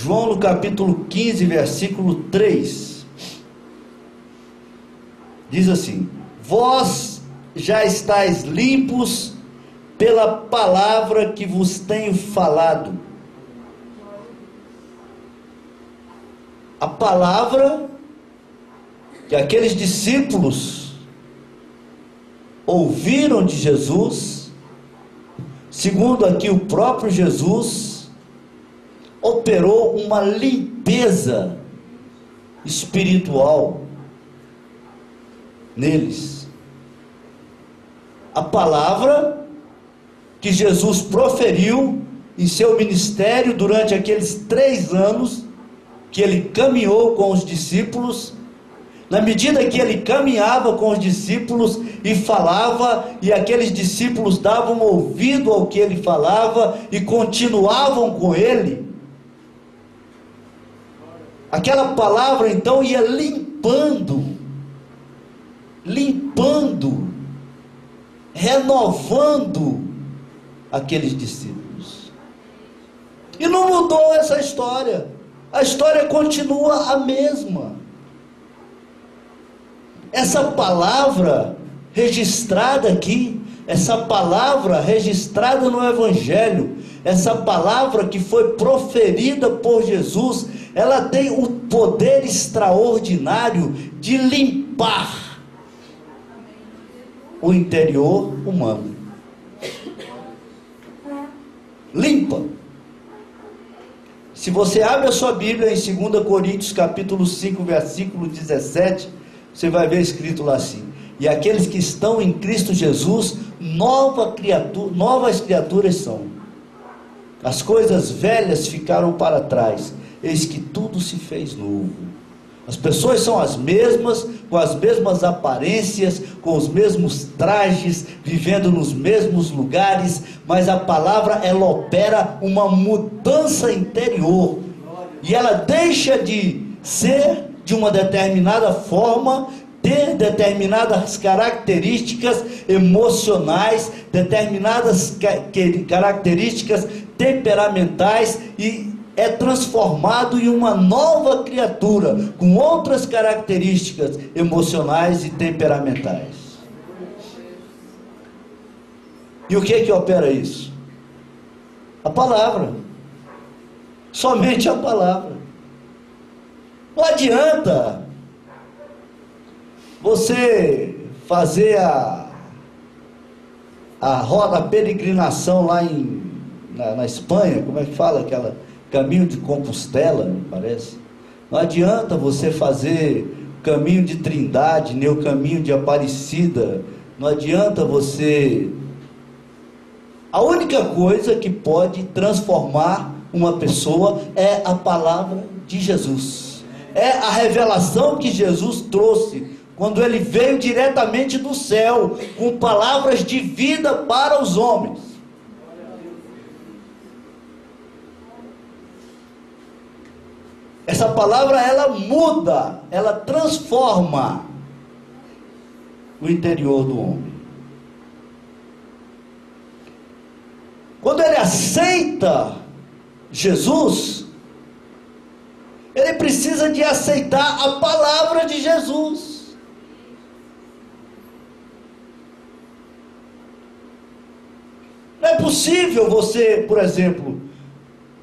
João no capítulo 15, versículo 3, diz assim: vós já estáis limpos pela palavra que vos tenho falado. A palavra que aqueles discípulos ouviram de Jesus, segundo aqui o próprio Jesus, operou uma limpeza espiritual neles. A palavra que Jesus proferiu em seu ministério durante aqueles 3 anos que ele caminhou com os discípulos, na medida que ele caminhava com os discípulos e falava, e aqueles discípulos davam ouvido ao que ele falava e continuavam com ele, aquela palavra então ia limpando, renovando aqueles discípulos. E não mudou essa história. A história continua a mesma. Essa palavra registrada aqui, essa palavra registrada no Evangelho, essa palavra que foi proferida por Jesus, ela tem o poder extraordinário de limpar o interior humano. Limpa. Se você abre a sua Bíblia em 2 Coríntios capítulo 5, versículo 17, você vai ver escrito lá assim: e aqueles que estão em Cristo Jesus, novas criaturas são. As coisas velhas ficaram para trás, eis que tudo se fez novo. As pessoas são as mesmas, com as mesmas aparências, com os mesmos trajes, vivendo nos mesmos lugares, mas a palavra, ela opera uma mudança interior, e ela deixa de ser de uma determinada forma, ter determinadas características emocionais, determinadas características temperamentais, e é transformado em uma nova criatura, com outras características emocionais e temperamentais. E o que é que opera isso? A palavra. Somente a palavra. Não adianta você fazer a roda, a peregrinação lá na Espanha, como é que fala aquela... caminho de Compostela, me parece. Não adianta você fazer o caminho de Trindade, nem o caminho de Aparecida. Não adianta você... A única coisa que pode transformar uma pessoa é a palavra de Jesus. É a revelação que Jesus trouxe, quando ele veio diretamente do céu, com palavras de vida para os homens. Essa palavra, ela muda, ela transforma o interior do homem. Quando ele aceita Jesus, ele precisa de aceitar a palavra de Jesus. Não é possível você, por exemplo,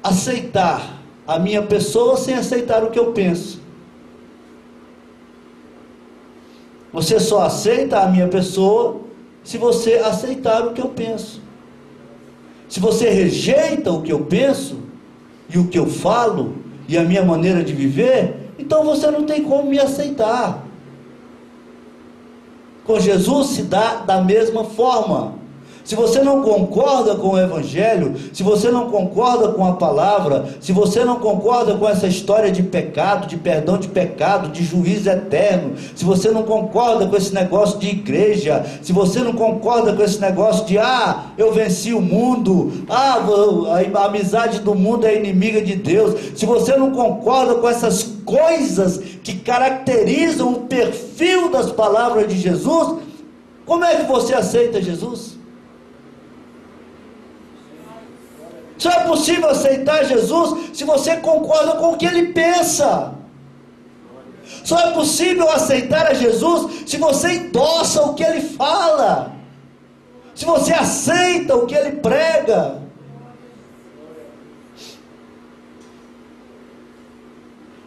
aceitar a minha pessoa sem aceitar o que eu penso. Você só aceita a minha pessoa se você aceitar o que eu penso. Se você rejeita o que eu penso e o que eu falo e a minha maneira de viver, então você não tem como me aceitar. Com Jesus se dá da mesma forma. Se você não concorda com o Evangelho, se você não concorda com a palavra, se você não concorda com essa história de pecado, de perdão de pecado, de juízo eterno, se você não concorda com esse negócio de igreja, se você não concorda com esse negócio de, eu venci o mundo, a amizade do mundo é inimiga de Deus, se você não concorda com essas coisas que caracterizam o perfil das palavras de Jesus, como é que você aceita Jesus? Só é possível aceitar Jesus se você concorda com o que ele pensa. Só é possível aceitar a Jesus se você endossa o que ele fala, se você aceita o que ele prega.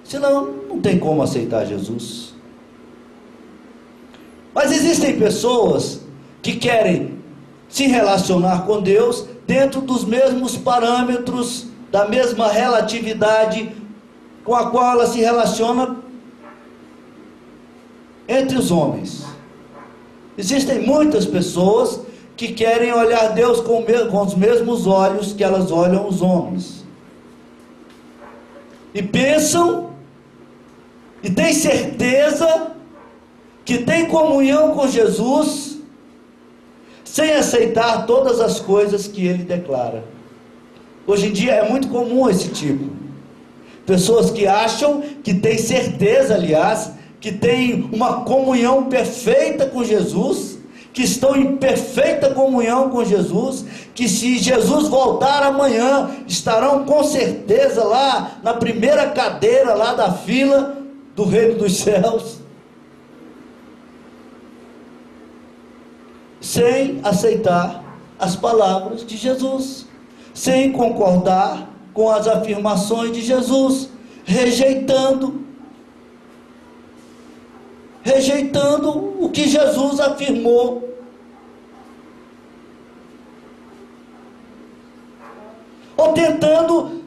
Senão, não tem como aceitar Jesus. Mas existem pessoas que querem se relacionar com Deus dentro dos mesmos parâmetros, da mesma relatividade com a qual ela se relaciona entre os homens. Existem muitas pessoas que querem olhar Deus com os mesmos olhos que elas olham os homens. E pensam, e têm certeza que tem comunhão com Jesus, sem aceitar todas as coisas que ele declara. Hoje em dia é muito comum esse tipo. Pessoas que acham, que têm certeza, aliás, que têm uma comunhão perfeita com Jesus, que estão em perfeita comunhão com Jesus, que se Jesus voltar amanhã, estarão com certeza lá na primeira cadeira lá da fila do reino dos céus, sem aceitar as palavras de Jesus, sem concordar com as afirmações de Jesus, rejeitando o que Jesus afirmou. Ou tentando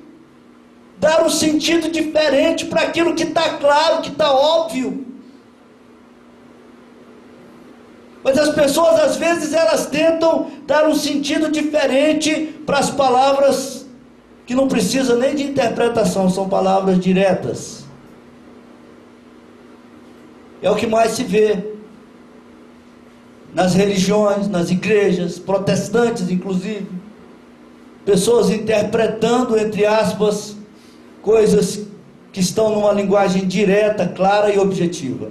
dar um sentido diferente para aquilo que está claro, que está óbvio. Mas as pessoas, às vezes, elas tentam dar um sentido diferente para as palavras que não precisam nem de interpretação, são palavras diretas. É o que mais se vê nas religiões, nas igrejas, protestantes inclusive. Pessoas interpretando, entre aspas, coisas que estão numa linguagem direta, clara e objetiva.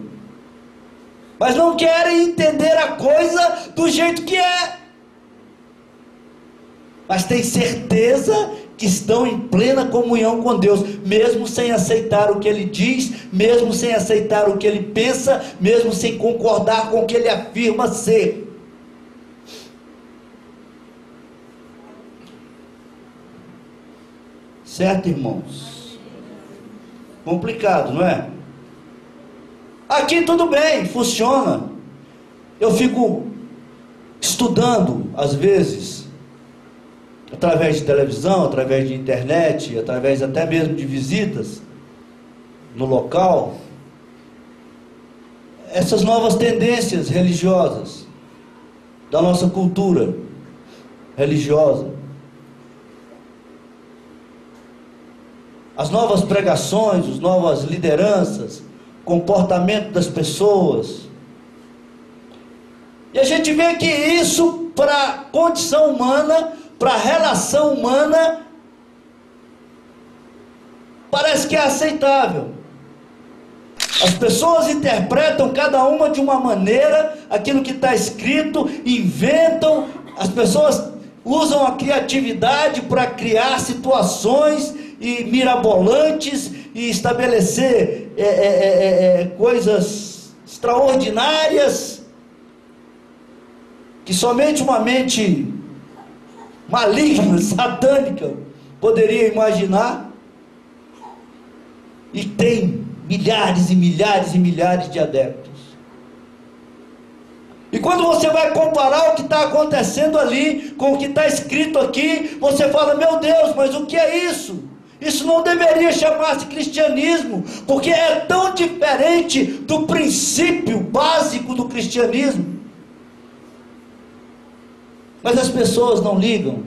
Mas não querem entender a coisa do jeito que é. Mas têm certeza que estão em plena comunhão com Deus, mesmo sem aceitar o que Ele diz, mesmo sem aceitar o que Ele pensa, mesmo sem concordar com o que Ele afirma ser. Certo, irmãos? Complicado, não é? Aqui tudo bem, funciona. Eu fico estudando, às vezes, através de televisão, através de internet, através até mesmo de visitas no local, essas novas tendências religiosas da nossa cultura religiosa, as novas pregações, as novas lideranças, comportamento das pessoas. E a gente vê que isso, para a condição humana, para a relação humana, parece que é aceitável. As pessoas interpretam cada uma de uma maneira aquilo que está escrito, inventam, as pessoas usam a criatividade para criar situações e mirabolantes e estabelecer coisas extraordinárias que somente uma mente maligna, satânica poderia imaginar. E tem milhares e milhares e milhares de adeptos. E quando você vai comparar o que está acontecendo ali com o que está escrito aqui, você fala: meu Deus, mas o que é isso? Isso não deveria chamar-se cristianismo, porque é tão diferente do princípio básico do cristianismo. Mas as pessoas não ligam.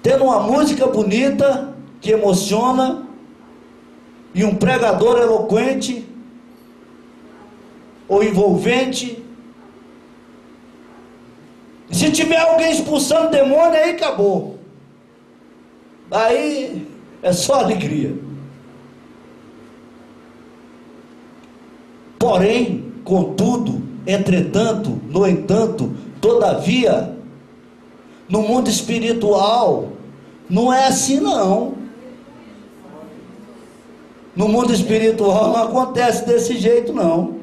Tendo uma música bonita, que emociona, e um pregador eloquente, ou envolvente, se tiver alguém expulsando demônio, aí acabou. Aí é só alegria. Porém, contudo, entretanto, no entanto, todavia, No mundo espiritual, não é assim não. No mundo espiritual não acontece desse jeito não.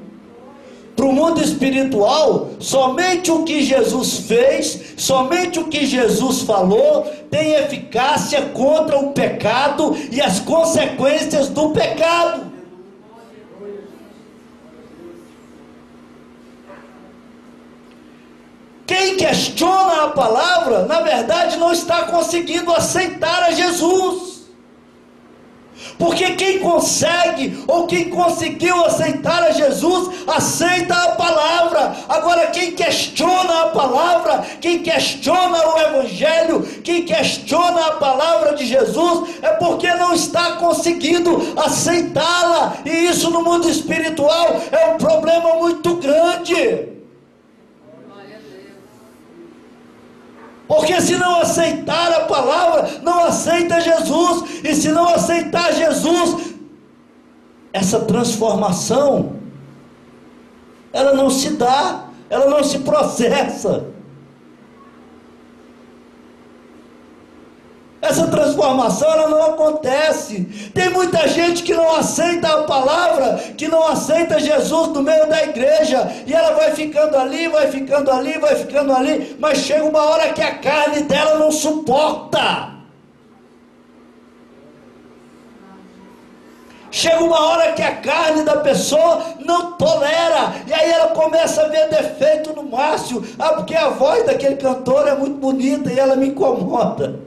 Para o mundo espiritual, somente o que Jesus fez, somente o que Jesus falou, tem eficácia contra o pecado e as consequências do pecado. Quem questiona a palavra, na verdade não está conseguindo aceitar a Jesus. Porque quem consegue, ou quem conseguiu aceitar a Jesus, aceita a palavra. Agora quem questiona a palavra, quem questiona o Evangelho, quem questiona a palavra de Jesus, é porque não está conseguindo aceitá-la. E isso no mundo espiritual é um problema muito grande. Porque se não aceitar a palavra, não aceita Jesus. E se não aceitar Jesus, essa transformação, ela não se dá, ela não se processa. Essa transformação, ela não acontece. Tem muita gente que não aceita a palavra, que não aceita Jesus no meio da igreja, e ela vai ficando ali, vai ficando ali, vai ficando ali, mas chega uma hora que a carne dela não suporta. Chega uma hora que a carne da pessoa não tolera, e aí ela começa a ver defeito no Márcio. Porque a voz daquele cantor é muito bonita e ela me incomoda.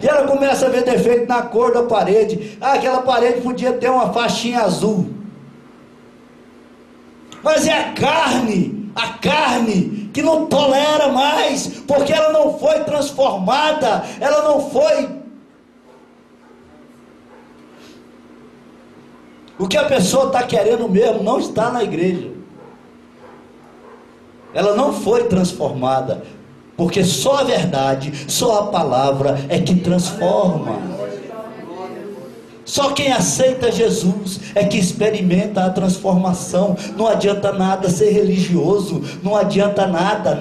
E ela começa a ver defeito na cor da parede. Aquela parede podia ter uma faixinha azul. Mas é a carne que não tolera mais, porque ela não foi transformada, ela não foi. O que a pessoa está querendo mesmo não está na igreja. Ela não foi transformada. Porque só a verdade, só a palavra é que transforma. Só quem aceita Jesus é que experimenta a transformação. Não adianta nada ser religioso, não adianta nada.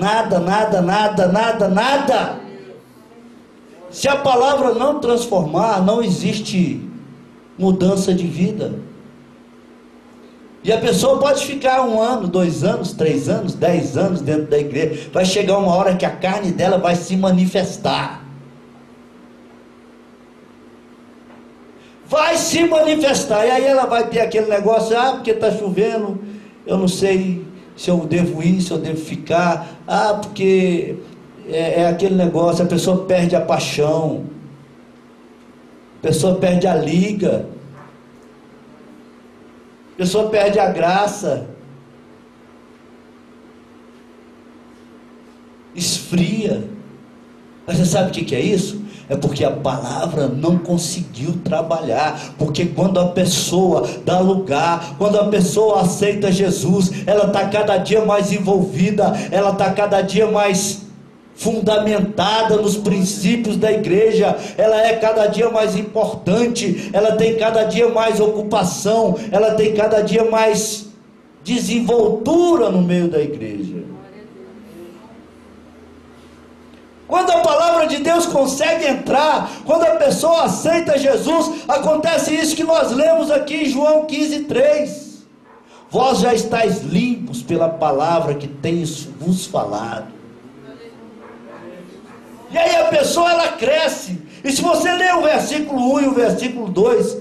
Se a palavra não transformar, não existe mudança de vida. E a pessoa pode ficar 1 ano, 2 anos, 3 anos, 10 anos dentro da igreja. Vai chegar uma hora que a carne dela vai se manifestar. Vai se manifestar. E aí ela vai ter aquele negócio, porque está chovendo, eu não sei se eu devo ir, se eu devo ficar. Porque é aquele negócio, a pessoa perde a paixão. A pessoa perde a liga. A pessoa perde a graça, esfria. Mas você sabe o que é isso? É porque a palavra não conseguiu trabalhar. Porque quando a pessoa dá lugar, quando a pessoa aceita Jesus, ela está cada dia mais envolvida, ela está cada dia mais fundamentada nos princípios da igreja, ela é cada dia mais importante, ela tem cada dia mais ocupação, ela tem cada dia mais desenvoltura no meio da igreja. Quando a palavra de Deus consegue entrar, quando a pessoa aceita Jesus, acontece isso que nós lemos aqui em João 15:3. Vós já estáis limpos pela palavra que tenho vos falado. E aí a pessoa, ela cresce. E se você ler o versículo 1 e o versículo 2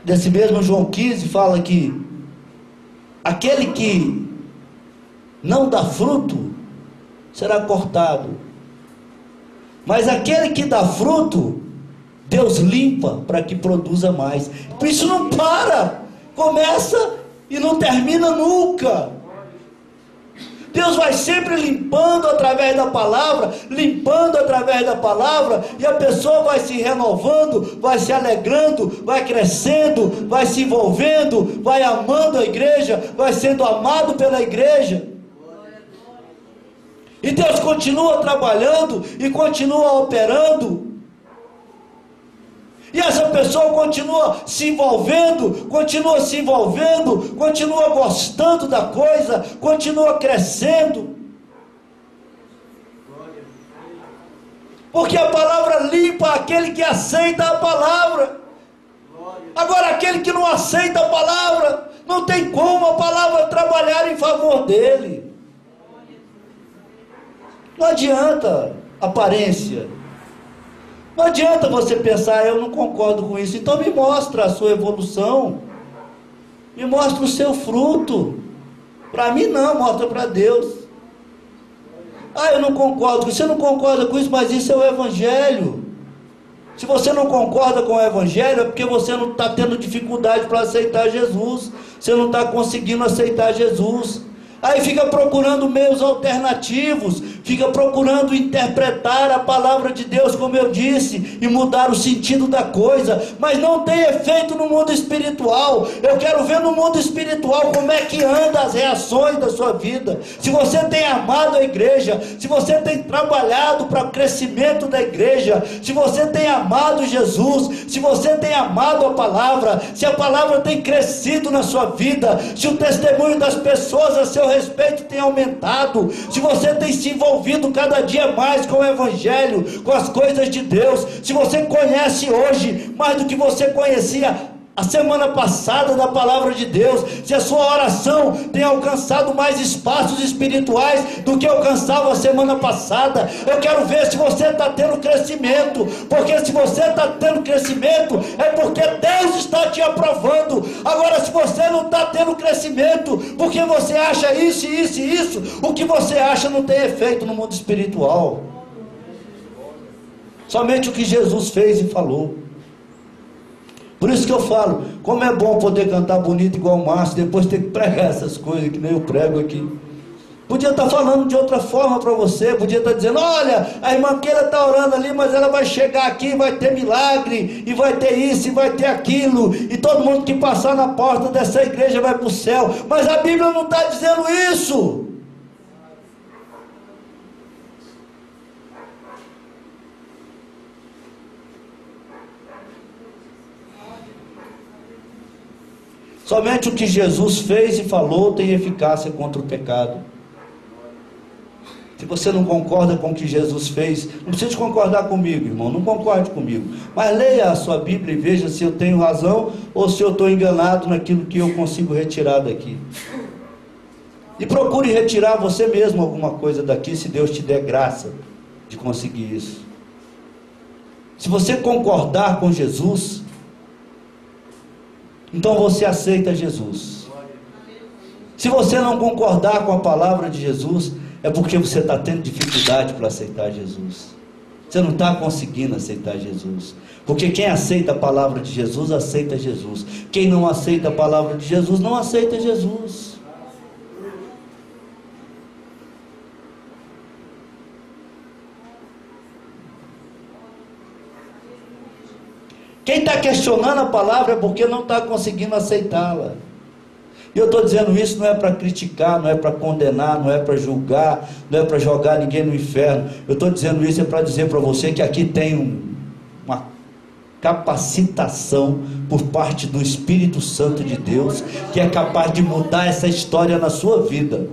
desse mesmo João 15, fala que aquele que não dá fruto será cortado, mas aquele que dá fruto, Deus limpa para que produza mais. Por isso não para, começa e não termina nunca. Deus vai sempre limpando através da palavra, e a pessoa vai se renovando, vai se alegrando, vai crescendo, vai se envolvendo, vai amando a igreja, vai sendo amado pela igreja. E Deus continua trabalhando e continua operando. E essa pessoa continua se envolvendo, continua gostando da coisa, continua crescendo. Porque a palavra limpa aquele que aceita a palavra. Agora, aquele que não aceita a palavra, não tem como a palavra trabalhar em favor dele. Não adianta aparência. Não adianta você pensar, eu não concordo com isso. Então me mostra a sua evolução. Me mostra o seu fruto. Para mim não, mostra para Deus. Ah, eu não concordo com isso. Você não concorda com isso, mas isso é o Evangelho. Se você não concorda com o Evangelho, é porque você não está tendo dificuldade para aceitar Jesus. Você não está conseguindo aceitar Jesus. Aí fica procurando meios alternativos, fica procurando interpretar a palavra de Deus, como eu disse, e mudar o sentido da coisa, mas não tem efeito no mundo espiritual. Eu quero ver no mundo espiritual como é que anda as reações da sua vida. Se você tem amado a igreja, se você tem trabalhado para o crescimento da igreja, se você tem amado Jesus, se você tem amado a palavra, se a palavra tem crescido na sua vida, se o testemunho das pessoas a seu respeito tem aumentado, se você tem se envolvido cada dia mais com o Evangelho, com as coisas de Deus, se você conhece hoje mais do que você conhecia a semana passada da palavra de Deus, se a sua oração tem alcançado mais espaços espirituais do que alcançava a semana passada, eu quero ver se você está tendo crescimento, porque se você está tendo crescimento, é porque Deus está te aprovando. Agora, se você não está tendo crescimento, porque você acha isso, isso e isso, o que você acha não tem efeito no mundo espiritual. Somente o que Jesus fez e falou. Por isso que eu falo, como é bom poder cantar bonito igual o Márcio, depois ter que pregar essas coisas que nem eu prego aqui. Podia estar falando de outra forma para você, podia estar dizendo, olha, a irmã Keila está orando ali, mas ela vai chegar aqui, vai ter milagre, e vai ter isso, e vai ter aquilo, e todo mundo que passar na porta dessa igreja vai para o céu. Mas a Bíblia não está dizendo isso. Somente o que Jesus fez e falou tem eficácia contra o pecado. Se você não concorda com o que Jesus fez, não precisa concordar comigo, irmão, não concorde comigo, mas leia a sua Bíblia e veja se eu tenho razão ou se eu estou enganado naquilo que eu consigo retirar daqui. E procure retirar você mesmo alguma coisa daqui, se Deus te der graça de conseguir isso. Se você concordar com Jesus, então você aceita Jesus. Se você não concordar com a palavra de Jesus, é porque você está tendo dificuldade para aceitar Jesus. Você não está conseguindo aceitar Jesus. Porque quem aceita a palavra de Jesus, aceita Jesus. Quem não aceita a palavra de Jesus, não aceita Jesus. Quem está questionando a palavra é porque não está conseguindo aceitá-la. E eu estou dizendo isso não é para criticar, não é para condenar, não é para julgar, não é para jogar ninguém no inferno. Eu estou dizendo isso para dizer para você que aqui tem uma capacitação por parte do Espírito Santo de Deus, que é capaz de mudar essa história na sua vida.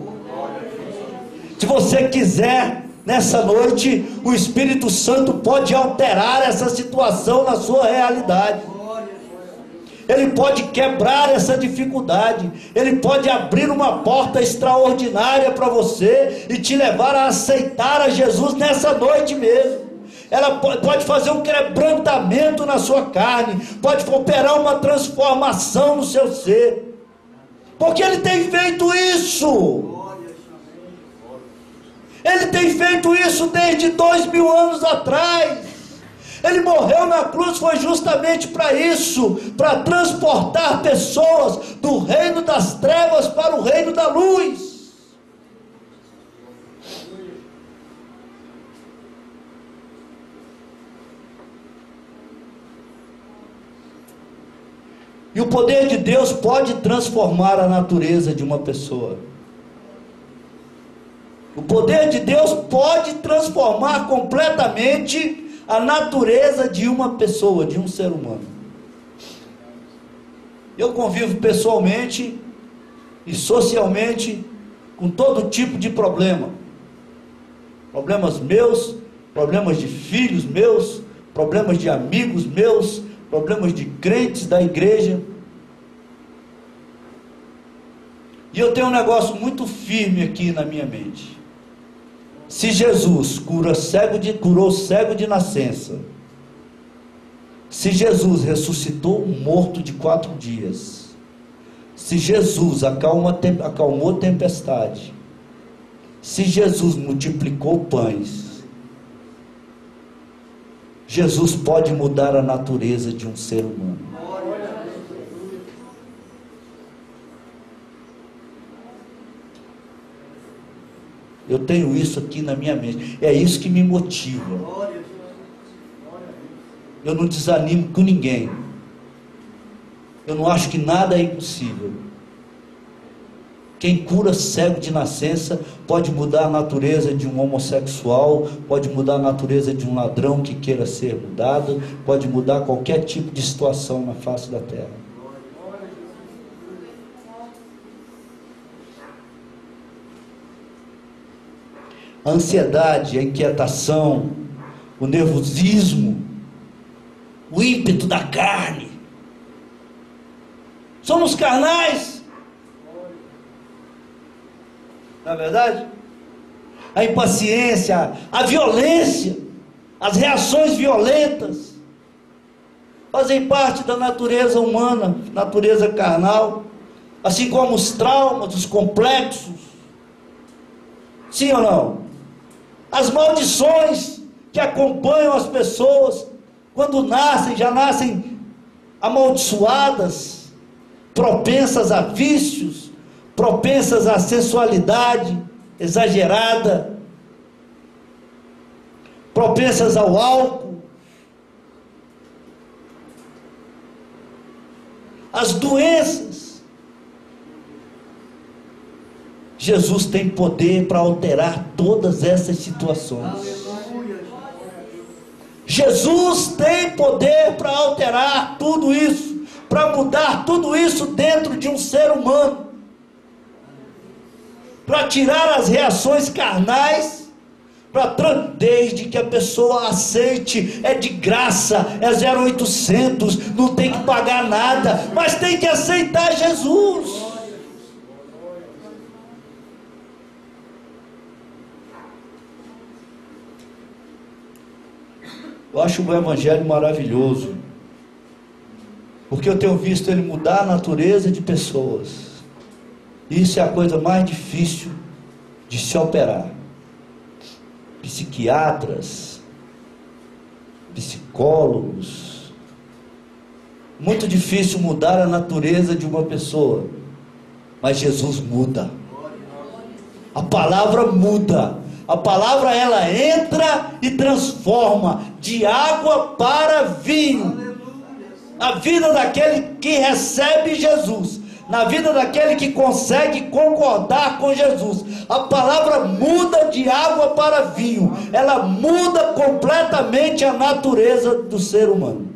Se você quiser, nessa noite, o Espírito Santo pode alterar essa situação na sua realidade. Ele pode quebrar essa dificuldade. Ele pode abrir uma porta extraordinária para você e te levar a aceitar a Jesus nessa noite mesmo. Ela pode fazer um quebrantamento na sua carne, pode operar uma transformação no seu ser, porque Ele tem feito isso. Ele tem feito isso desde 2000 anos atrás. Ele morreu na cruz, foi justamente para isso, para transportar pessoas do reino das trevas para o reino da luz. E o poder de Deus pode transformar a natureza de uma pessoa. O poder de Deus pode transformar completamente a natureza de uma pessoa, de um ser humano. Eu convivo pessoalmente e socialmente com todo tipo de problema. Problemas meus, problemas de filhos meus, problemas de amigos meus, problemas de crentes da igreja. E eu tenho um negócio muito firme aqui na minha mente. Se Jesus curou cego de nascença, se Jesus ressuscitou um morto de 4 dias, se Jesus acalmou a tempestade, se Jesus multiplicou pães, Jesus pode mudar a natureza de um ser humano. Eu tenho isso aqui na minha mente. É isso que me motiva. Eu não desanimo com ninguém. Eu não acho que nada é impossível. Quem cura cego de nascença pode mudar a natureza de um homossexual, pode mudar a natureza de um ladrão que queira ser mudado, pode mudar qualquer tipo de situação na face da terra. A ansiedade, a inquietação, o nervosismo, o ímpeto da carne. Somos carnais. Não é verdade? A impaciência, a violência, as reações violentas fazem parte da natureza humana, natureza carnal, assim como os traumas, os complexos. Sim ou não? As maldições que acompanham as pessoas quando nascem, já nascem amaldiçoadas, propensas a vícios, propensas à sensualidade exagerada, propensas ao álcool, as doenças. Jesus tem poder para alterar todas essas situações. Jesus tem poder para alterar tudo isso, para mudar tudo isso dentro de um ser humano, para tirar as reações carnais, desde que a pessoa aceite. É de graça, é 0800, não tem que pagar nada, mas tem que aceitar Jesus. Eu acho o Evangelho maravilhoso, porque eu tenho visto ele mudar a natureza de pessoas. Isso é a coisa mais difícil de se operar. Psiquiatras, psicólogos, muito difícil mudar a natureza de uma pessoa, mas Jesus muda. A palavra muda. A palavra, ela entra e transforma de água para vinho. Na vida daquele que recebe Jesus, na vida daquele que consegue concordar com Jesus, a palavra muda de água para vinho. Ela muda completamente a natureza do ser humano.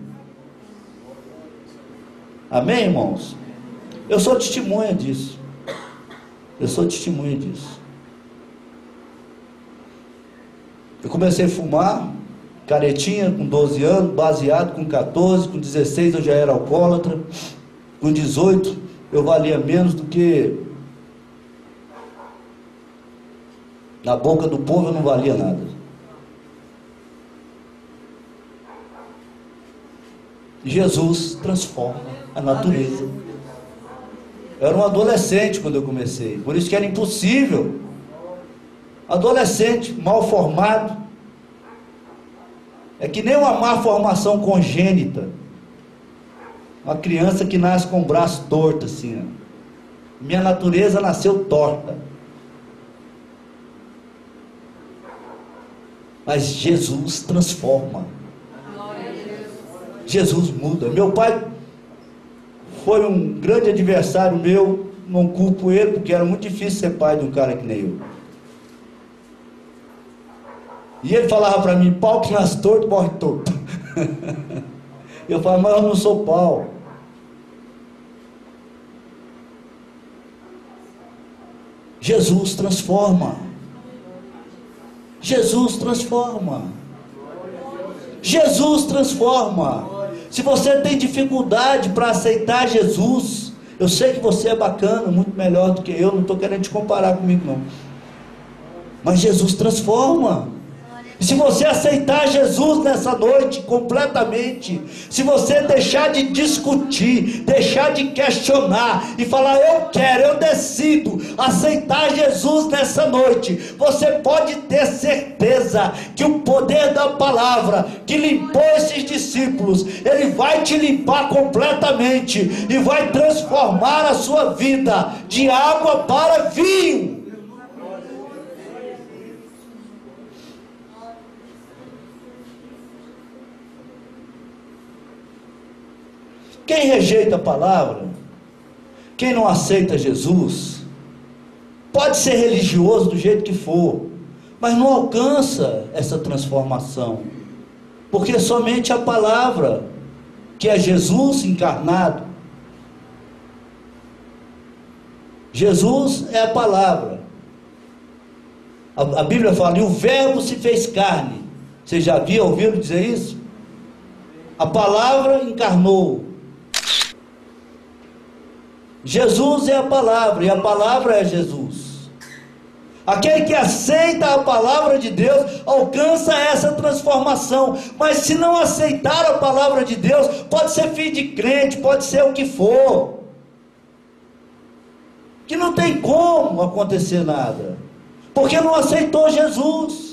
Amém, irmãos? Eu sou testemunha disso. Eu sou testemunha disso. Eu comecei a fumar, caretinha, com 12 anos, baseado com 14, com 16 eu já era alcoólatra, com 18 eu valia menos do que... Na boca do povo eu não valia nada. Jesus transforma a natureza. Eu era um adolescente quando eu comecei, por isso que era impossível. Adolescente, mal formado, é que nem uma má formação congênita, uma criança que nasce com o braço torto assim, ó. Minha natureza nasceu torta, mas Jesus transforma, Jesus muda. Meu pai foi um grande adversário meu, não culpo ele, porque era muito difícil ser pai de um cara que nem eu. E ele falava para mim: pau que nasce torto, morre torto. Eu falava: mas eu não sou pau. Jesus transforma. Jesus transforma. Jesus transforma. Se você tem dificuldade para aceitar Jesus, eu sei que você é bacana, muito melhor do que eu, não estou querendo te comparar comigo não, mas Jesus transforma. E se você aceitar Jesus nessa noite completamente, se você deixar de discutir, deixar de questionar e falar, eu quero, eu decido aceitar Jesus nessa noite, você pode ter certeza que o poder da palavra que limpou esses discípulos, ele vai te limpar completamente e vai transformar a sua vida de água para vinho. Quem rejeita a palavra, quem não aceita Jesus, pode ser religioso do jeito que for, mas não alcança essa transformação, porque somente a palavra, que é Jesus encarnado, Jesus é a palavra. A Bíblia fala, e o verbo se fez carne. Você já ouviu dizer isso? A palavra encarnou. Jesus é a palavra, e a palavra é Jesus. Aquele que aceita a palavra de Deus, alcança essa transformação. Mas se não aceitar a palavra de Deus, pode ser filho de crente, pode ser o que for, que não tem como acontecer nada, porque não aceitou Jesus.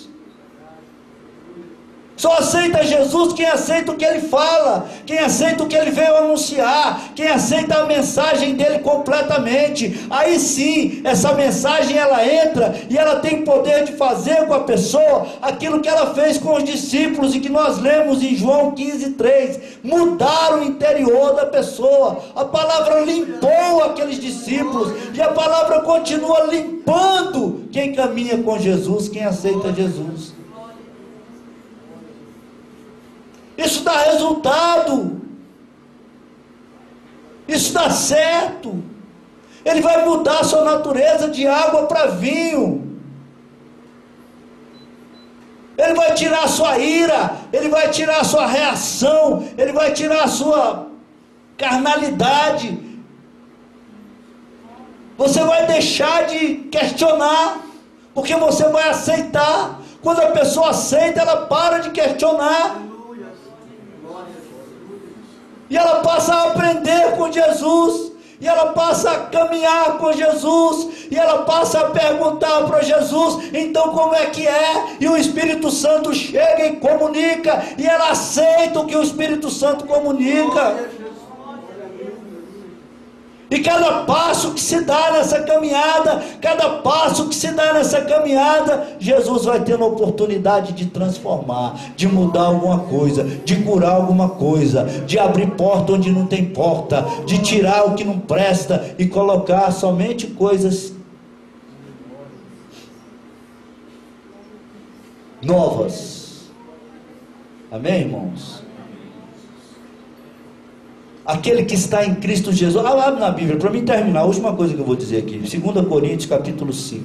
Só aceita Jesus quem aceita o que ele fala, quem aceita o que ele veio anunciar, quem aceita a mensagem dele completamente. Aí sim, essa mensagem ela entra e ela tem poder de fazer com a pessoa aquilo que ela fez com os discípulos e que nós lemos em João 15:3, mudar o interior da pessoa. A palavra limpou aqueles discípulos e a palavra continua limpando quem caminha com Jesus, quem aceita Jesus. Isso dá resultado, isso dá certo. Ele vai mudar a sua natureza de água para vinho. Ele vai tirar a sua ira, ele vai tirar a sua reação, ele vai tirar a sua carnalidade. Você vai deixar de questionar, porque você vai aceitar. Quando a pessoa aceita, ela para de questionar. E ela passa a aprender com Jesus, e ela passa a caminhar com Jesus, e ela passa a perguntar para Jesus, então como é que é? E o Espírito Santo chega e comunica, e ela aceita o que o Espírito Santo comunica. E cada passo que se dá nessa caminhada, Jesus vai tendo a oportunidade de transformar, de mudar alguma coisa, de curar alguma coisa, de abrir porta onde não tem porta, de tirar o que não presta e colocar somente coisas novas. Amém, irmãos? Aquele que está em Cristo Jesus. Abre na Bíblia, para mim terminar, a última coisa que eu vou dizer aqui, 2 Coríntios capítulo 5.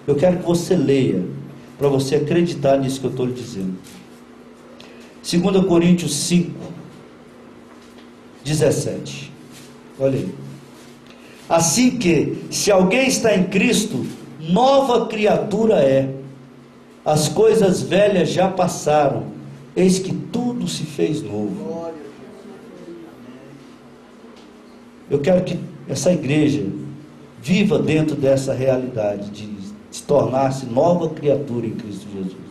Eu quero que você leia, para você acreditar nisso que eu estou lhe dizendo. 2 Coríntios 5, 17. Olha aí. Assim que, se alguém está em Cristo, nova criatura é. As coisas velhas já passaram, eis que tudo se fez novo. Eu quero que essa igreja viva dentro dessa realidade de se tornar-se nova criatura em Cristo Jesus.